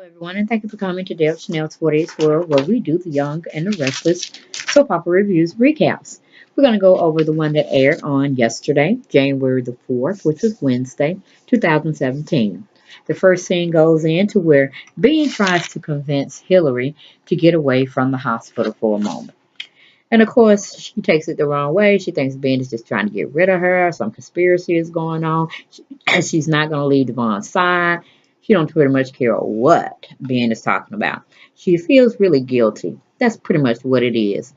Everyone, and thank you for coming to Dale Chanel's 48's World, where we do the Young and the Restless soap opera reviews recaps. We're going to go over the one that aired on yesterday, January the 4th, which was Wednesday, 2017. The first scene goes into where Bean tries to convince Hillary to get away from the hospital for a moment. And of course, she takes it the wrong way. She thinks Ben is just trying to get rid of her. Some conspiracy is going on. She's not going to leave Devon's side. She don't pretty much care what Ben is talking about. She feels really guilty. That's pretty much what it is.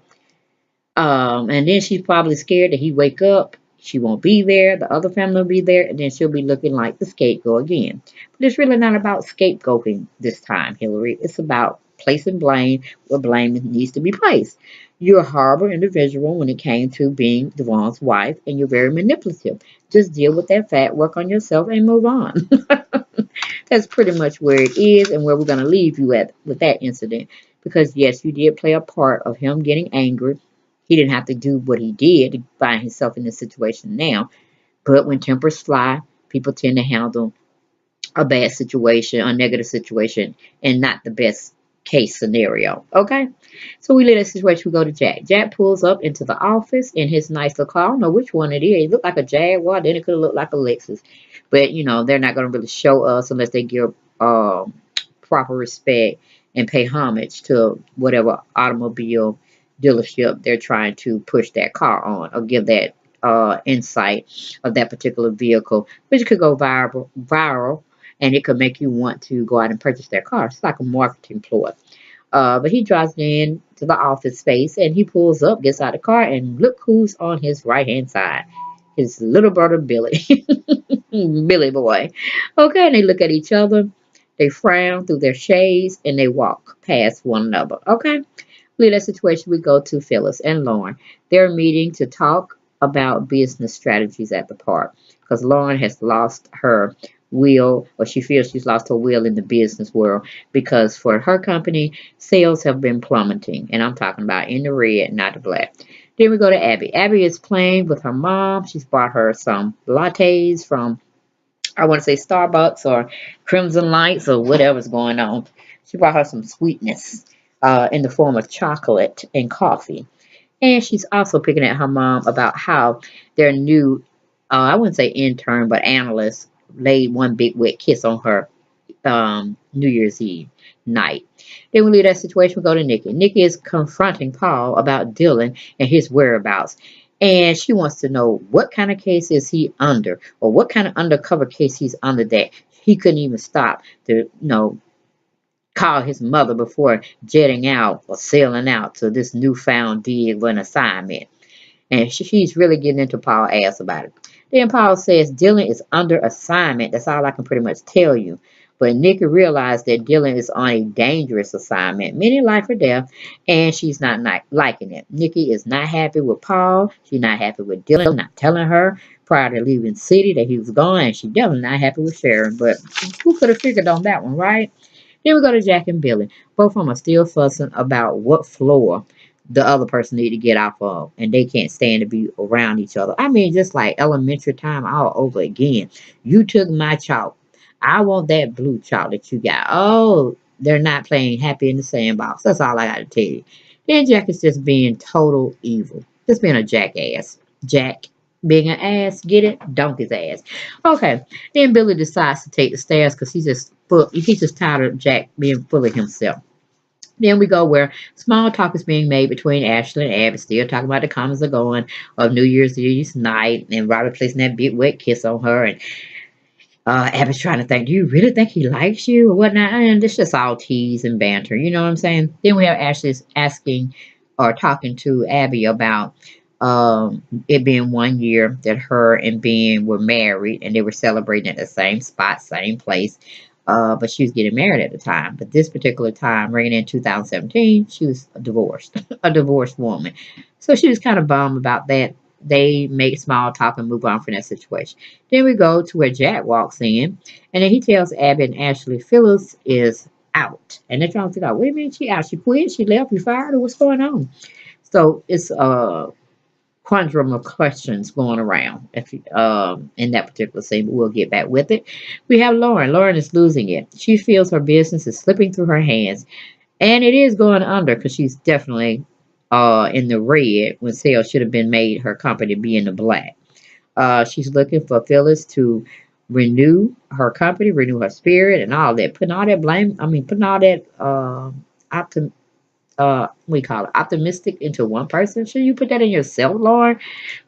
And then she's probably scared that he wake up. She won't be there. The other family will be there, and then she'll be looking like the scapegoat again. But it's really not about scapegoating this time, Hillary. It's about placing blame where blame needs to be placed. You're a horrible individual when it came to being Devon's wife, and you're very manipulative. Just deal with that fact, work on yourself, and move on. That's pretty much where it is and where we're going to leave you at with that incident. Because, yes, you did play a part of him getting angry. He didn't have to do what he did to find himself in this situation now. But when tempers fly, people tend to handle a bad situation, a negative situation, and not the best case scenario. Okay? So we leave that situation, we go to Jack. Jack pulls up into the office in his nice little car. I don't know which one it is. It looked like a Jaguar, then it could have looked like a Lexus. But, they're not going to really show us unless they give proper respect and pay homage to whatever automobile dealership they're trying to push that car on or give that insight of that particular vehicle, which could go viral, and it could make you want to go out and purchase their car. It's like a marketing ploy. But he drives in to the office space and he pulls up, gets out of the car, and look who's on his right hand side. His little brother Billy. Billy boy. Okay, and they look at each other, they frown through their shades, and they walk past one another. Okay? Leave that situation, we go to Phyllis and Lauren. They're meeting to talk about business strategies at the park because Lauren has lost her will, or she feels she's lost her will in the business world because for her company, sales have been plummeting. And I'm talking about in the red, not the black. Then we go to Abby. Abby is playing with her mom. She's bought her some lattes from, I want to say Starbucks or Crimson Lights or whatever's going on. She brought her some sweetness in the form of chocolate and coffee. And she's also picking at her mom about how their new, I wouldn't say intern, but analyst laid one big wet kiss on her New Year's Eve night. Then we leave that situation, we go to Nikki. Nikki is confronting Paul about Dylan and his whereabouts. And she wants to know what kind of case is he under, or what kind of undercover case he's under that he couldn't even stop to, call his mother before jetting out or sailing out to this newfound gig of an assignment. And she's really getting into Paul's ass about it. Then Paul says Dylan is under assignment. That's all I can pretty much tell you. But Nikki realized that Dylan is on a dangerous assignment, meaning life or death, and she's not liking it. Nikki is not happy with Paul. She's not happy with Dylan not telling her prior to leaving the city that he was gone, and she's definitely not happy with Sharon. But who could have figured on that one, right? Then we go to Jack and Billy. Both of them are still fussing about what floor the other person need to get off of, and they can't stand to be around each other. I mean, just like elementary time all over again. You took my chalk. I want that blue chalk that you got. Oh, they're not playing happy in the sandbox. That's all I got to tell you. Then Jack is just being total evil. Just being a jackass. Jack being an ass, get it? Donkey's ass. Okay. Then Billy decides to take the stairs because he's just tired of Jack being full of himself. Then we go where small talk is being made between Ashley and Abby, still talking about the comments are going of New Year's Eve night, and Robert placing that big wet kiss on her, and Abby's trying to think, do you really think he likes you or whatnot? And it's just all tease and banter, you know what I'm saying? Then we have Ashley asking or talking to Abby about it being 1 year that her and Ben were married, and they were celebrating at the same spot, same place. But she was getting married at the time. But this particular time, ringing in 2017, she was divorced, a divorced woman. So she was kind of bummed about that. They make small talk and move on from that situation. Then we go to where Jack walks in, and then he tells Abby and Ashley Phyllis is out. And they're trying to figure out, wait a minute, she out, she quit, she left, you fired her, what's going on? So it's quandrum of questions going around if in that particular scene, but we'll get back with it. We have Lauren. Lauren is losing it. She feels her business is slipping through her hands, and it is going under because she's definitely in the red when sales should have been made her company be in the black. She's looking for Phyllis to renew her company, renew her spirit, and all that. Putting all that blame, I mean, putting all that we call it optimistic into one person. Should you put that in yourself, Lauren?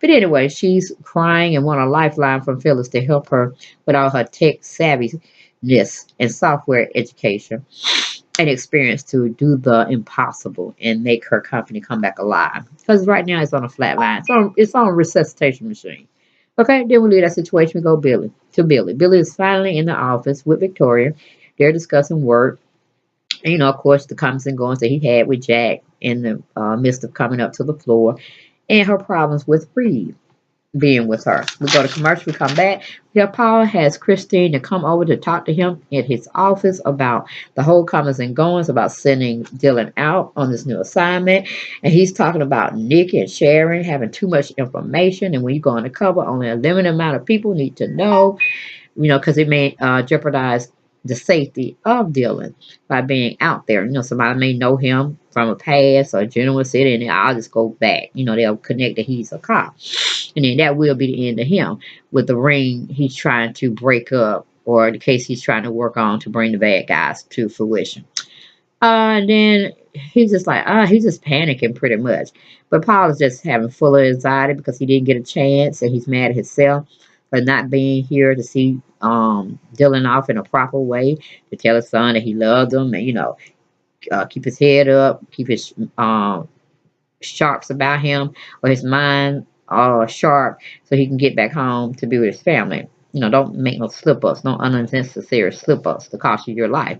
But anyway, she's crying and want a lifeline from Phyllis to help her with all her tech savviness and software education and experience to do the impossible and make her company come back alive. Because right now it's on a flat line. It's on a resuscitation machine. Okay, then we leave that situation. We go Billy. Billy is finally in the office with Victoria. They're discussing work. And, of course, the comings and goings that he had with Jack in the midst of coming up to the floor, and her problems with Reed being with her. We go to commercial, we come back. Yeah, Paul has Christine to come over to talk to him at his office about the whole comings and goings, about sending Dylan out on this new assignment. And he's talking about Nikki and Sharon having too much information. And when you go undercover, only a limited amount of people need to know, because it may jeopardize the safety of Dylan by being out there. Somebody may know him from a past or a general city, and I'll just go back. They'll connect that he's a cop. And then that will be the end of him with the ring he's trying to break up, or the case he's trying to work on to bring the bad guys to fruition. And then he's just like, he's just panicking pretty much. But Paul is just having full of anxiety because he didn't get a chance, and he's mad at himself for not being here to see Dylan off in a proper way, to tell his son that he loved him, and keep his head up, keep his sharps about him, or his mind sharp, so he can get back home to be with his family. Don't make no slip ups, no unnecessary slip ups to cost you your life.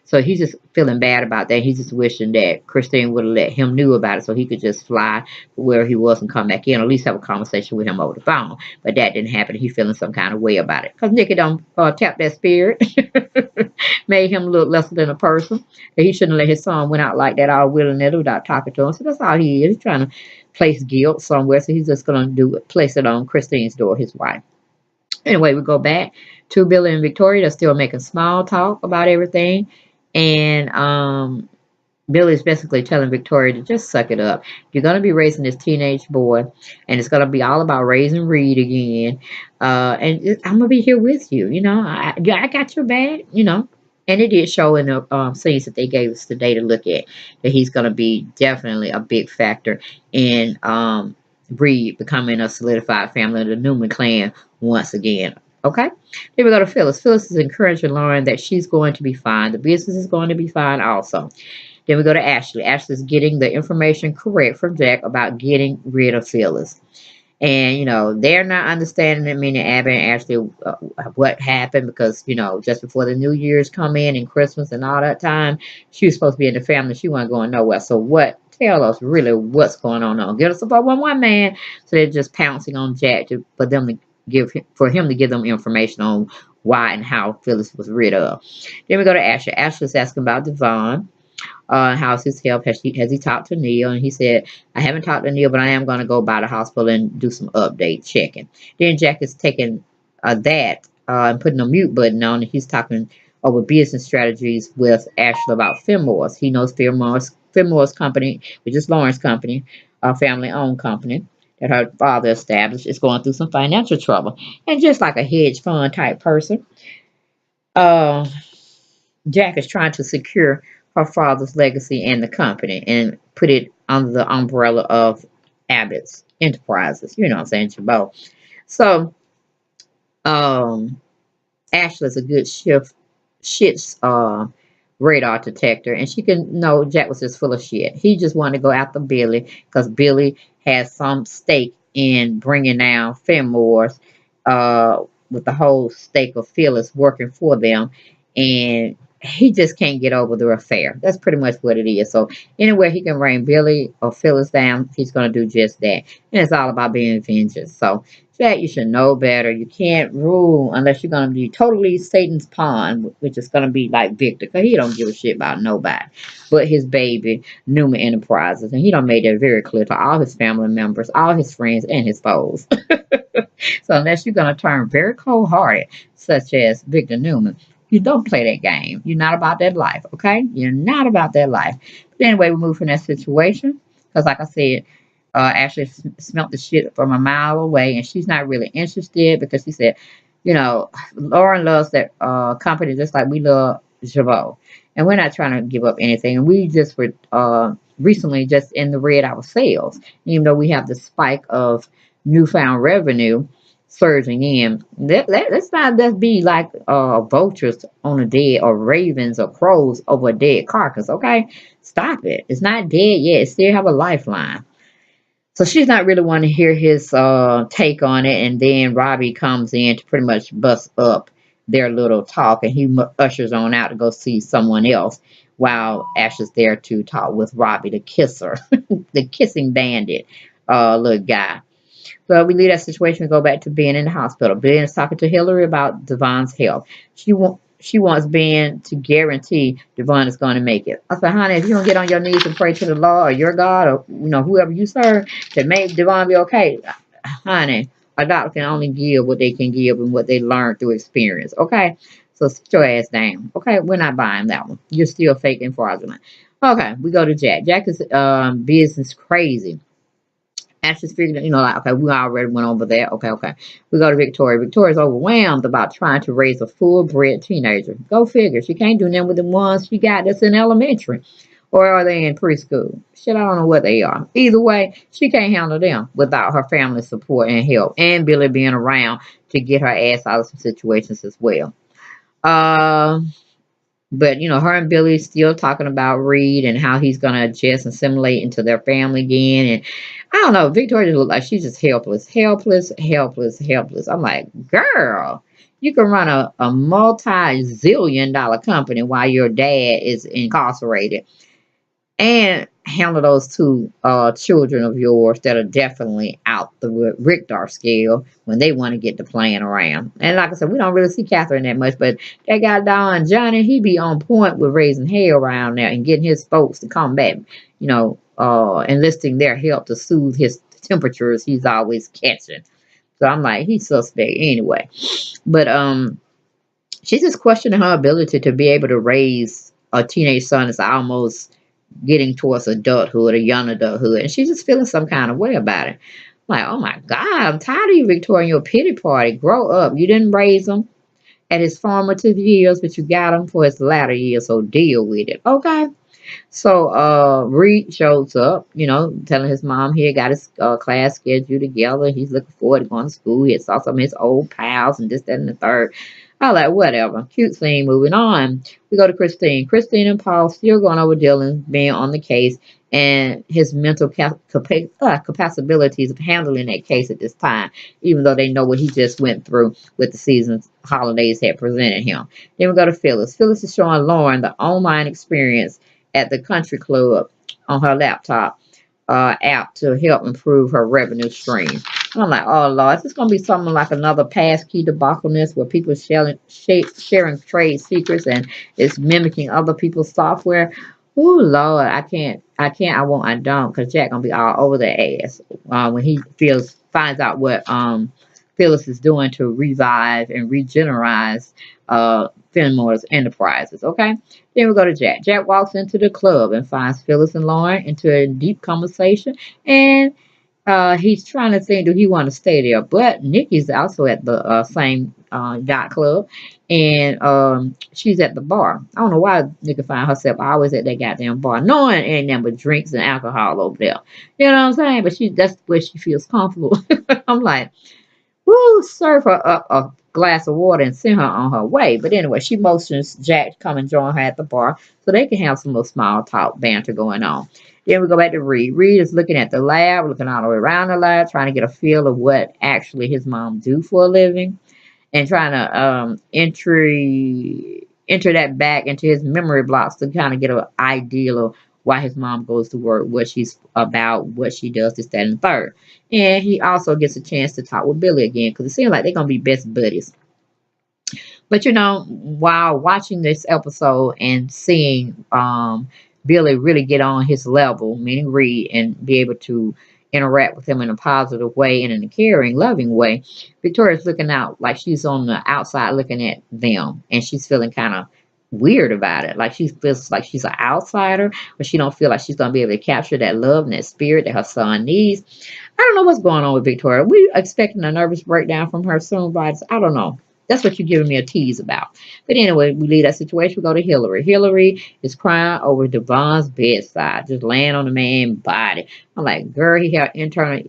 So he's just feeling bad about that. He's just wishing that Christine would have let him knew about it so he could just fly where he was and come back in, or at least have a conversation with him over the phone. But that didn't happen. He's feeling some kind of way about it. Because Nikki don't tap that spirit. Made him look less than a person. That he shouldn't let his son went out like that all willy-nilly without talking to him. So that's all he is. He's trying to place guilt somewhere. So he's just going to place it on Christine's door, his wife. Anyway, we go back to Billy and Victoria. They're still making small talk about everything. And Billy's basically telling Victoria to just suck it up. You're going to be raising this teenage boy, and it's going to be all about raising Reed again. And I'm going to be here with you. I got your back, And it did show in the scenes that they gave us today to look at that he's going to be definitely a big factor in Reed becoming a solidified family of the Newman clan once again. Okay? Then we go to Phyllis. Phyllis is encouraging Lauren that she's going to be fine. The business is going to be fine also. Then we go to Ashley. Ashley's getting the information correct from Jack about getting rid of Phyllis. And, they're not understanding it, meaning Abby and Ashley, what happened because, just before the New Year's come in and Christmas and all that time, she was supposed to be in the family. She wasn't going nowhere. So tell us really what's going on. Get us a 411 man. So they're just pouncing on Jack for him to give them information on why and how Phyllis was rid of. Then we go to Ashley. Ashley's asking about Devon. How's his health? Has he talked to Neil? And he said, I haven't talked to Neil, but I am going to go by the hospital and do some update checking. Then Jack is taking that and putting a mute button on, and he's talking over business strategies with Ashley about Fenmore's. He knows Fenmore's company, which is Lauren's company, a family-owned company that her father established, is going through some financial trouble. And just like a hedge fund type person, Jack is trying to secure her father's legacy and the company and put it under the umbrella of Abbott's Enterprises. You know what I'm saying, Chabot. So, Ashley's a good shit's radar detector, and she can know Jack was just full of shit. He just wanted to go after Billy because Billy has some stake in bringing down Fenmore's with the whole stake of Phyllis working for them, and he just can't get over the affair. That's pretty much what it is. So anywhere he can bring Billy or Phyllis down, he's going to do just that. And it's all about being vengeance. So Jack, you should know better. You can't rule unless you're going to be totally Satan's pawn, which is going to be like Victor, because he don't give a shit about nobody but his baby, Newman Enterprises. And he done made that very clear to all his family members, all his friends, and his foes. So unless you're going to turn very cold-hearted, such as Victor Newman, you don't play that game. You're not about that life, okay? You're not about that life. But anyway, we move from that situation because, like I said, Ashley smelt the shit from a mile away, and she's not really interested because she said, you know, Lauren loves that company just like we love Jabot, and we're not trying to give up anything. And we just were recently just in the red ourselves, even though we have the spike of newfound revenue surging in. Let's not just be like vultures on a dead, or ravens or crows over a dead carcass, okay? Stop it. It's not dead yet. It still have a lifeline. So she's not really wanting to hear his take on it. And then Robbie comes in to pretty much bust up their little talk. And he ushers on out to go see someone else while Ash is there to talk with Robbie, the kisser, the kissing bandit little guy. So we leave that situation and go back to Ben in the hospital. Ben is talking to Hillary about Devon's health. She wants Ben to guarantee Devon is going to make it. I said, honey, if you don't get on your knees and pray to the Lord or your God or whoever you serve to make Devon be okay, honey, a doctor can only give what they can give and what they learned through experience. Okay, so sit your ass down. Okay, we're not buying that one. You're still faking fraudulent. Okay, we go to Jack. Jack is business crazy. Ashley's figuring, like, okay, we already went over that. Okay, okay. We go to Victoria. Victoria's overwhelmed about trying to raise a full-bred teenager. Go figure. She can't do nothing with the ones she got that's in elementary. Or are they in preschool? Shit, I don't know what they are. Either way, she can't handle them without her family support and help. And Billy being around to get her ass out of some situations as well. Uh, but her and Billy still talking about Reed and how he's gonna adjust and assimilate into their family again. And I don't know, Victoria looked like she's just helpless, helpless, helpless, helpless. I'm like, girl, you can run a multi-zillion dollar company while your dad is incarcerated and handle those two children of yours that are definitely out the Richter scale when they want to get the playing around. And like I said, we don't really see Catherine that much, but that guy Don Johnny, he be on point with raising hell around there and getting his folks to come back, enlisting their help to soothe his temperatures he's always catching. So I'm like, he's suspect anyway. But she's just questioning her ability to be able to raise a teenage son that's almost getting towards adulthood or young adulthood, and she's just feeling some kind of way about it. I'm like, oh my God, I'm tired of you, Victoria, and your pity party. Grow up. You didn't raise him at his formative years, but you got him for his latter years, so deal with it. Okay. So Reed shows up, telling his mom he had got his class schedule together. He's looking forward to going to school. He had saw some of his old pals and this, that, and the third. I was like, whatever. Cute scene. Moving on. We go to Christine. Christine and Paul still going over Dylan being on the case and his mental capabilities of handling that case at this time, even though they know what he just went through with the season's holidays had presented him. Then we go to Phyllis. Phyllis is showing Lauren the online experience at the country club on her laptop app to help improve her revenue stream. And I'm like, oh Lord, is this gonna be something like another passkey debacleness where people sharing trade secrets and it's mimicking other people's software? Oh Lord, I won't, I don't, because Jack gonna be all over the ass when he finds out what Phyllis is doing to revive and regenerate Fenimore's enterprises. Okay, then we go to Jack. Jack walks into the club and finds Phyllis and Lauren into a deep conversation, and he's trying to think, do he want to stay there? But Nikki's also at the same yacht club, and she's at the bar. I don't know why Nikki find herself always at that goddamn bar, knowing ain't nothing but drinks and alcohol over there. You know what I'm saying? But that's where she feels comfortable. I'm like, woo, serve her up a glass of water and send her on her way. But anyway, she motions Jack to come and join her at the bar so they can have some little small talk banter going on. Then we go back to Reed. Reed is looking at the lab, looking all the way around the lab, trying to get a feel of what actually his mom do for a living, and trying to enter that back into his memory blocks to kind of get an idea of why his mom goes to work, what she's about, what she does, this, that, and the third. And he also gets a chance to talk with Billy again because it seems like they're going to be best buddies. But while watching this episode and seeing Billy really get on his level, meaning Reed, and be able to interact with him in a positive way and in a caring, loving way, Victoria's looking out like she's on the outside looking at them, and she's feeling kind of weird about it. Like she feels like she's an outsider, but she don't feel like she's gonna be able to capture that love and that spirit that her son needs. I don't know what's going on with Victoria. We expecting a nervous breakdown from her soon, but I don't know. That's what you're giving me a tease about. But anyway, we leave that situation. We go to Hillary. Hillary is crying over Devon's bedside, just laying on the man's body. I'm like, girl, he had internal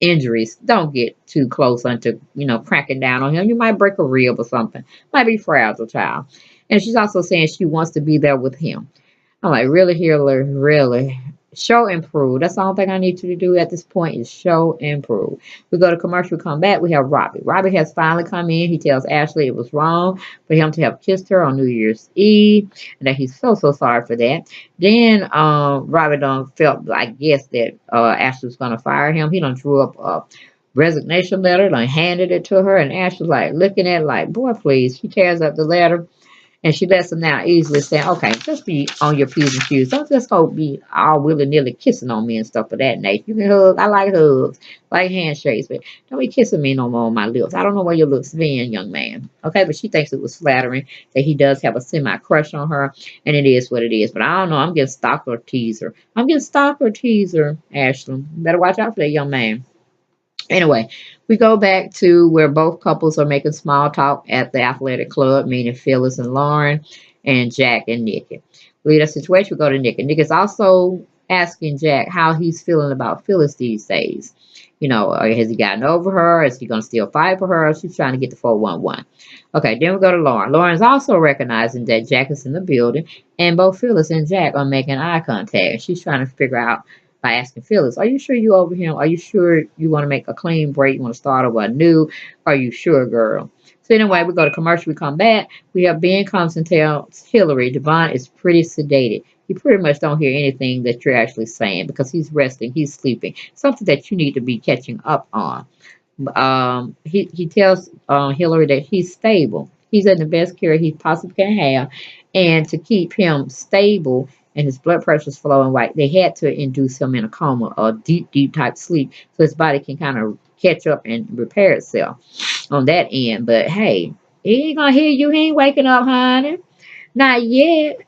injuries. Don't get too close unto, cracking down on him. You might break a rib or something. Might be fragile, child. And she's also saying she wants to be there with him. I'm like, really, Hillary, really? Show and prove. That's the only thing I need you to do at this point is show and prove. We go to commercial, we come back, we have Robbie. Robbie has finally come in. He tells Ashley it was wrong for him to have kissed her on New Year's Eve and that he's so, so sorry for that. Then Robbie done felt, I guess, that Ashley was going to fire him. He done drew up a resignation letter, done handed it to her, and Ashley like looking at it like, boy, please. She tears up the letter. And she lets him now easily say, okay, just be on your P's and Q's. Don't just go be all willy-nilly kissing on me and stuff of that nature. You can hug. I like hugs, like handshakes, but don't be kissing me no more on my lips. I don't know where your lips been, young man. Okay, but she thinks it was flattering that he does have a semi-crush on her, and it is what it is. But I don't know. I'm getting stalker teaser. I'm getting stalker teaser, Ashley. Better watch out for that young man. Anyway, we go back to where both couples are making small talk at the athletic club, meaning Phyllis and Lauren, and Jack and Nikki. We leave that situation, we go to Nick. And Nick is also asking Jack how he's feeling about Phyllis these days. Has he gotten over her? Is he going to still fight for her? She's trying to get the 411. Okay, then we go to Lauren. Lauren's also recognizing that Jack is in the building, and both Phyllis and Jack are making eye contact. She's trying to figure out by asking Phyllis, are you sure you over him? Are you sure you want to make a clean break? You want to start over anew? Are you sure, girl? So anyway, we go to commercial. We come back. We have Ben comes and tells Hillary Devon is pretty sedated. You pretty much don't hear anything that you're actually saying because he's resting, he's sleeping. Something that you need to be catching up on. He tells Hillary that he's stable. He's in the best care he possibly can have, and to keep him stable and his blood pressure's flowing right, they had to induce him in a coma, a deep, deep type sleep, so his body can kind of catch up and repair itself on that end. But hey, he ain't gonna hear you. He ain't waking up, honey. Not yet.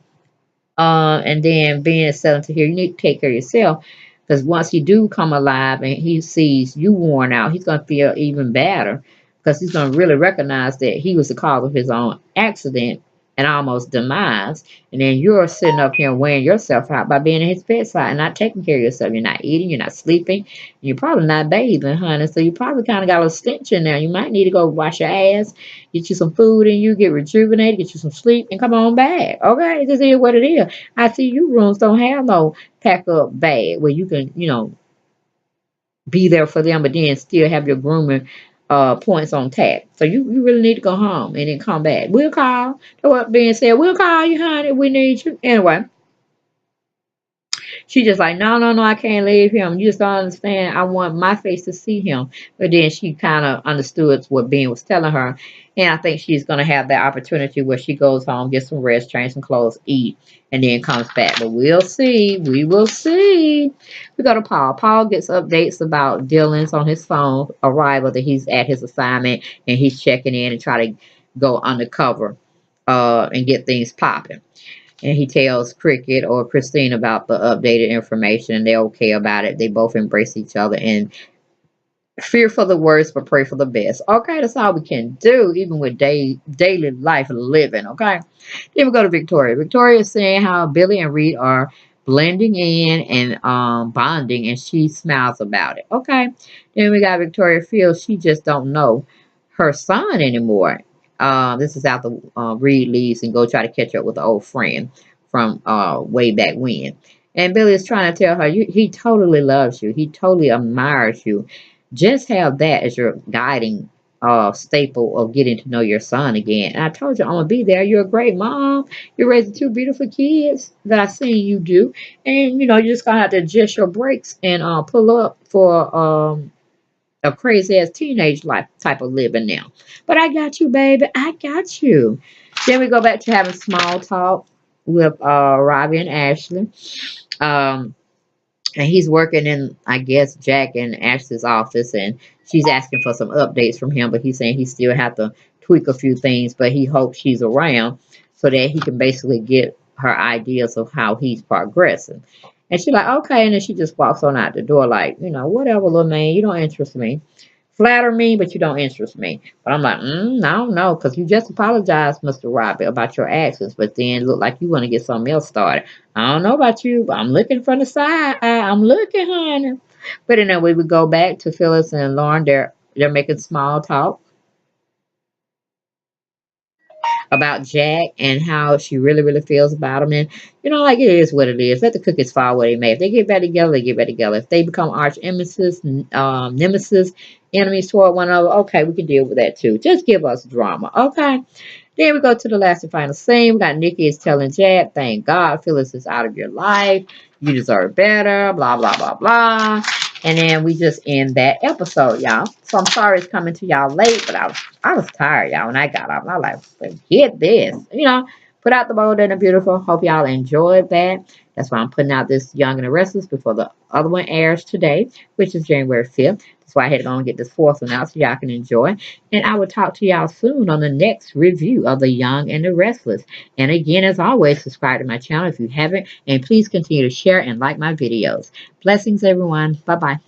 And then being settled to here, you need to take care of yourself. Because once he do come alive and he sees you worn out, he's going to feel even better. Because he's going to really recognize that he was the cause of his own accident and almost demise. And then you're sitting up here wearing yourself out by being at his bedside and not taking care of yourself. You're not eating, you're not sleeping, you're probably not bathing, honey. So you probably kind of got a stench in there. You might need to go wash your ass, get you some food in you, get rejuvenated, get you some sleep, and come on back. Okay, this is what it is. I see you rooms don't have no pack up bag where you can, be there for them, but then still have your grooming points on tap. So you really need to go home and then come back. We'll call. So what being said, we'll call you, honey. We need you. Anyway, she just like, no, no, no, I can't leave him. You just don't understand. I want my face to see him. But then she kind of understood what Ben was telling her. And I think she's going to have that opportunity where she goes home, gets some rest, change some clothes, eat, and then comes back. But we'll see. We will see. We go to Paul. Paul gets updates about Dylan's on his phone arrival that he's at his assignment and he's checking in and try to go undercover and get things popping. And he tells Cricket or Christine about the updated information, and they're okay about it. They both embrace each other and fear for the worst, but pray for the best. Okay, that's all we can do, even with daily life living. Okay, then we go to Victoria. Victoria is saying how Billy and Reed are blending in and bonding, and she smiles about it. Okay, then we got Victoria feels she just don't know her son anymore. This is after Reed leaves and go try to catch up with an old friend from way back when. And Billy is trying to tell her, he totally loves you. He totally admires you. Just have that as your guiding staple of getting to know your son again. And I told you I'm gonna be there. You're a great mom. You're raising two beautiful kids that I seen you do, and you just gonna have to adjust your brakes and pull up for a crazy ass teenage life type of living now. But I got you, baby. I got you. Then we go back to having small talk with Robbie and Ashley. Um, and he's working in, I guess, Jack and Ashley's office, and she's asking for some updates from him, but he's saying he still have to tweak a few things, but he hopes she's around so that he can basically get her ideas of how he's progressing. And she's like, okay, and then she just walks on out the door like, whatever, little man, you don't interest me. Flatter me, but you don't interest me. But I'm like, I don't know, because you just apologized, Mr. Robbie, about your actions, but then look like you want to get something else started. I don't know about you, but I'm looking from the side. I'm looking, honey. But anyway, we go back to Phyllis and Lauren. They're making small talk about Jack and how she really, really feels about him. And, like it is what it is. Let the cookies fall where they may. If they get back together, they get back together. If they become arch nemesis, enemies toward one another, okay, we can deal with that too. Just give us drama, okay? Then we go to the last and final scene. We got Nikki is telling Jack, thank God Phyllis is out of your life. You deserve better, blah, blah, blah, blah. And then we just end that episode, y'all. So I'm sorry it's coming to y'all late, but I was tired, y'all, when I got up. I was like, forget this. Put out the bold and the beautiful. Hope y'all enjoyed that. That's why I'm putting out this Young and the Restless before the other one airs today, which is January 5th. That's why I had to go and get this fourth one out so y'all can enjoy. And I will talk to y'all soon on the next review of The Young and the Restless. And again, as always, subscribe to my channel if you haven't. And please continue to share and like my videos. Blessings, everyone. Bye-bye.